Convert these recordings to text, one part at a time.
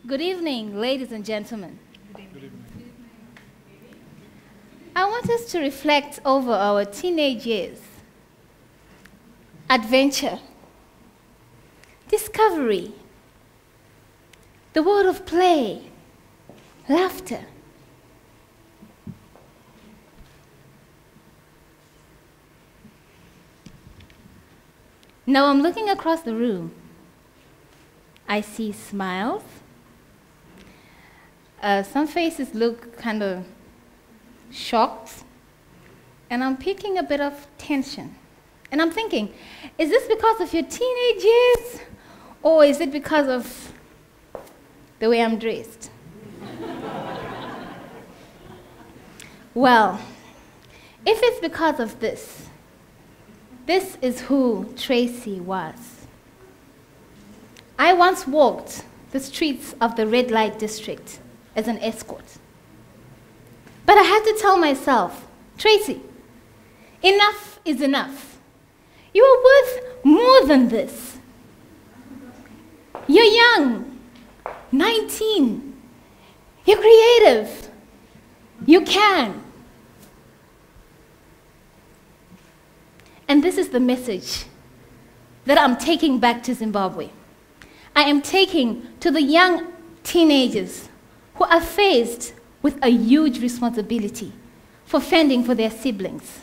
Good evening, ladies and gentlemen. Good evening. I want us to reflect over our teenage years. Adventure, discovery, the world of play, laughter. Now I'm looking across the room. I see smiles. Some faces look kind of shocked. And I'm picking a bit of tension. And I'm thinking, is this because of your teenage years? Or is it because of the way I'm dressed? Well, if it's because of this, this is who Tracey was. I once walked the streets of the red light district as an escort. But I had to tell myself, Tracey, enough is enough. You are worth more than this. You're young, 19. You're creative. You can. And this is the message that I'm taking back to Zimbabwe. I am taking to the young teenagers who are faced with a huge responsibility for fending for their siblings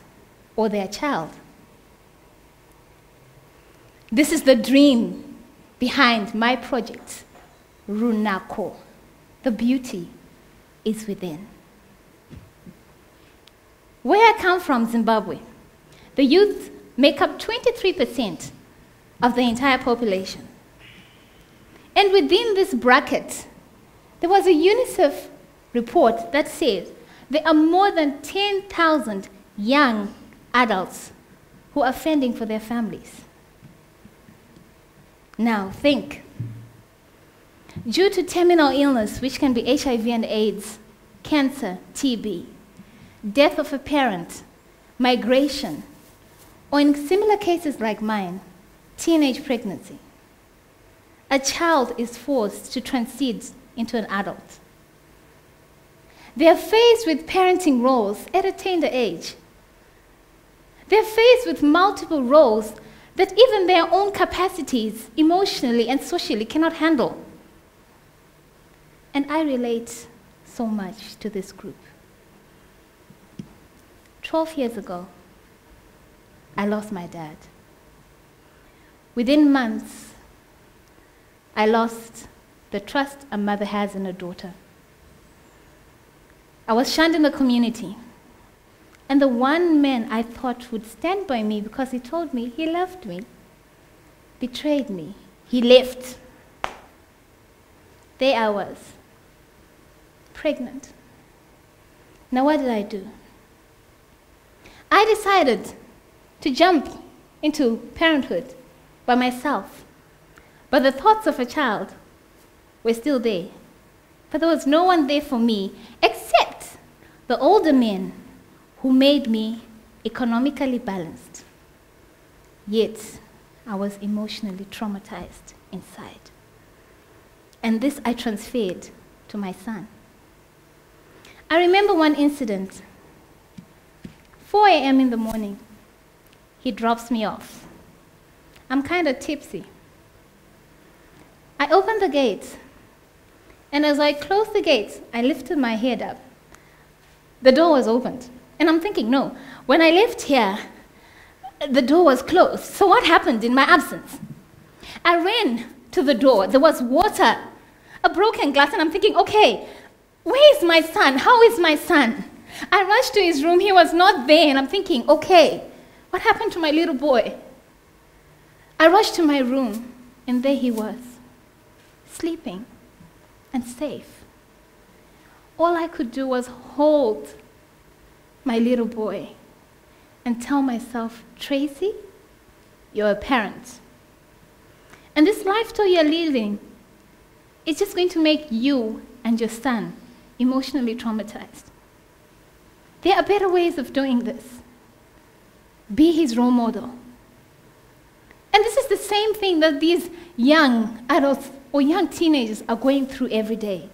or their child. This is the dream behind my project, Runako. The beauty is within. Where I come from, Zimbabwe, the youth make up 23% of the entire population. And within this bracket, there was a UNICEF report that says there are more than 10,000 young adults who are fending for their families. Now think, due to terminal illness, which can be HIV and AIDS, cancer, TB, death of a parent, migration, or in similar cases like mine, teenage pregnancy, a child is forced to transit into an adult. They are faced with parenting roles at a tender age. They are faced with multiple roles that even their own capacities, emotionally and socially, cannot handle. And I relate so much to this group. 12 years ago, I lost my dad. Within months, I lost the trust a mother has in a daughter. I was shunned in the community. And the one man I thought would stand by me because he told me he loved me, betrayed me. He left. There I was, pregnant. Now what did I do? I decided to jump into parenthood by myself. But the thoughts of a child were still there. But there was no one there for me except the older men who made me economically balanced. Yet, I was emotionally traumatized inside. And this I transferred to my son. I remember one incident. 4 a.m. in the morning, he drops me off. I'm kind of tipsy. I opened the gate, and as I closed the gate, I lifted my head up. The door was opened, and I'm thinking, no, when I left here, the door was closed. So what happened in my absence? I ran to the door. There was water, a broken glass, and I'm thinking, okay, where is my son? How is my son? I rushed to his room. He was not there, and I'm thinking, okay, what happened to my little boy? I rushed to my room, and there he was, sleeping and safe. All I could do was hold my little boy and tell myself, Tracey, you're a parent. And this lifestyle you're living is just going to make you and your son emotionally traumatized. There are better ways of doing this. Be his role model. And this is the same thing that these young adults or young teenagers are going through every day.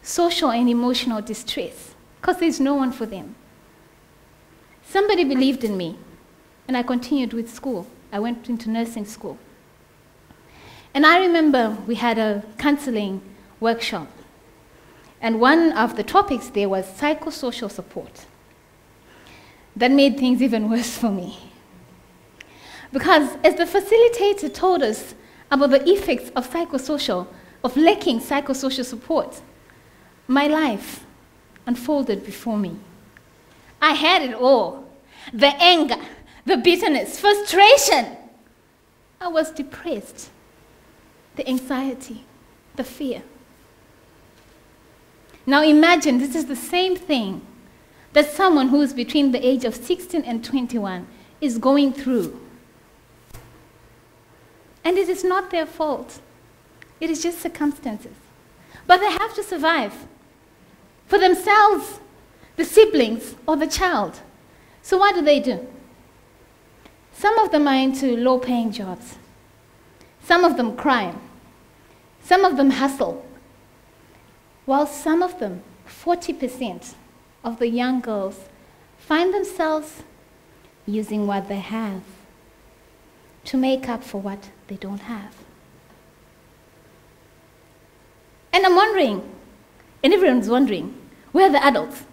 Social and emotional distress, because there's no one for them. Somebody believed in me, and I continued with school. I went into nursing school. And I remember we had a counseling workshop, and one of the topics there was psychosocial support. That made things even worse for me. Because as the facilitator told us about the effects of lacking psychosocial support, my life unfolded before me. I had it all. The anger, the bitterness, frustration. I was depressed. The anxiety, the fear. Now imagine this is the same thing that someone who is between the age of 16 and 21 is going through. And it is not their fault. It is just circumstances. But they have to survive for themselves, the siblings, or the child. So what do? Some of them are into low-paying jobs. Some of them crime. Some of them hustle. While some of them, 40% of the young girls, find themselves using what they have to make up for what they don't have. And I'm wondering, and everyone's wondering, where are the adults?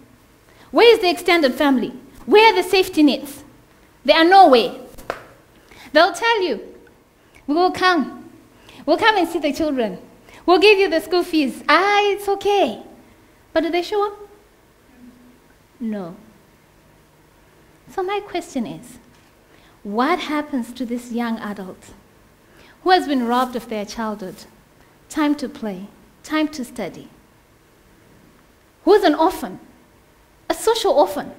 Where is the extended family? Where are the safety nets? They are nowhere. They'll tell you, we will come. We'll come and see the children. We'll give you the school fees. It's okay. But do they show up? No. So my question is, what happens to this young adult who has been robbed of their childhood, time to play, time to study, who's an orphan, a social orphan?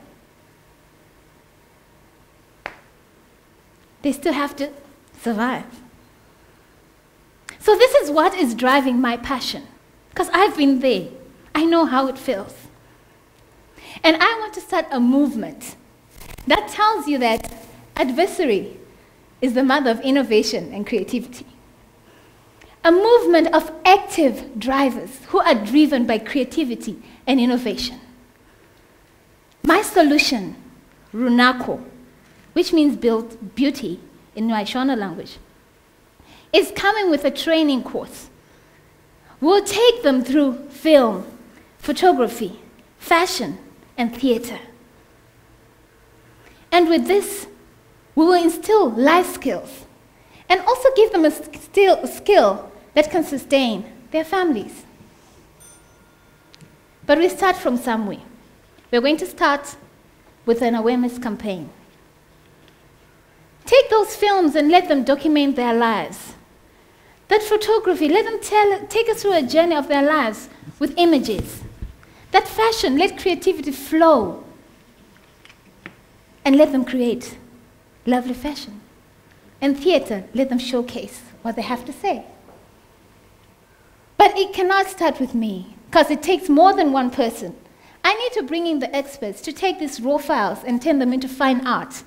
They still have to survive. So this is what is driving my passion, because I've been there. I know how it feels. And I want to start a movement that tells you that adversity is the mother of innovation and creativity. A movement of active drivers who are driven by creativity and innovation. My solution, Runako, which means build beauty in my Shona language, is coming with a training course. We'll take them through film, photography, fashion, and theater. And with this, we will instill life skills and also give them a skill that can sustain their families. But we start from somewhere. We're going to start with an awareness campaign. Take those films and let them document their lives. That photography, let them take us through a journey of their lives with images. That fashion, let creativity flow. And let them create lovely fashion. And theater, let them showcase what they have to say. But it cannot start with me, because it takes more than one person. I need to bring in the experts to take these raw files and turn them into fine art,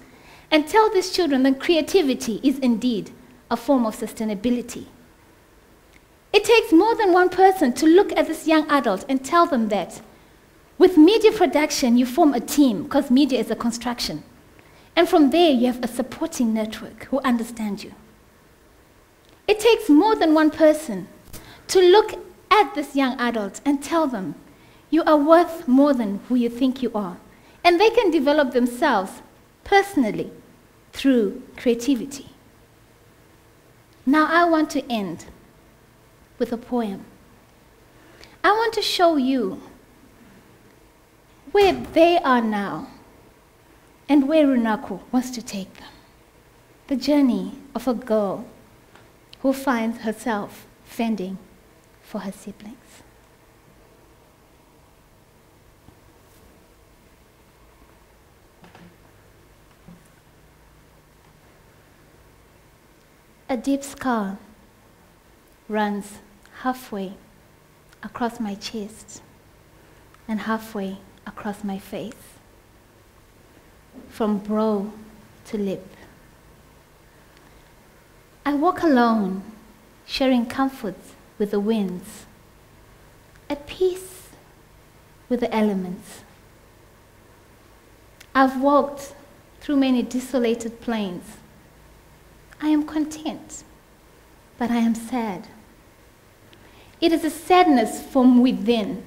and tell these children that creativity is indeed a form of sustainability. It takes more than one person to look at this young adult and tell them that with media production, you form a team, because media is a construction. And from there, you have a supporting network who understand you. It takes more than one person to look at this young adult and tell them, you are worth more than who you think you are. And they can develop themselves personally through creativity. Now I want to end with a poem. I want to show you where they are now and where Runako wants to take them. The journey of a girl who finds herself fending for her siblings. A deep scar runs halfway across my chest and halfway across my face, from brow to lip. I walk alone sharing comfort with the winds, at peace with the elements. I've walked through many desolated plains. I am content, but I am sad. It is a sadness from within,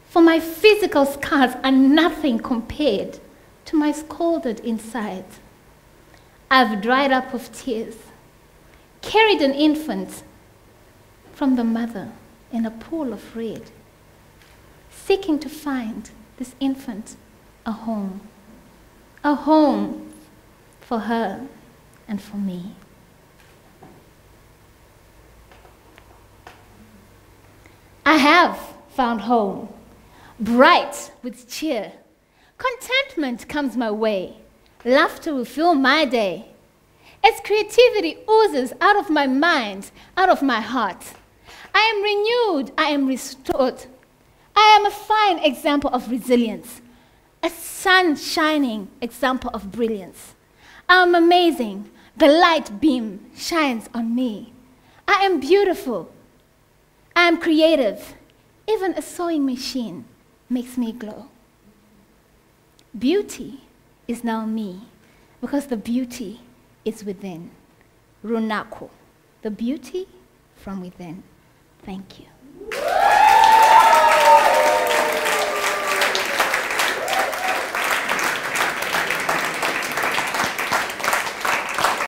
for my physical scars are nothing compared to my scalded inside. I've dried up of tears, carried an infant from the mother in a pool of red, seeking to find this infant a home for her and for me. I have found home, bright with cheer. Contentment comes my way. Laughter will fill my day. As creativity oozes out of my mind, out of my heart, I am renewed, I am restored. I am a fine example of resilience, a sun-shining example of brilliance. I am amazing. The light beam shines on me. I am beautiful. I am creative. Even a sewing machine makes me glow. Beauty is now me, because the beauty is within. Runako, the beauty from within. Thank you.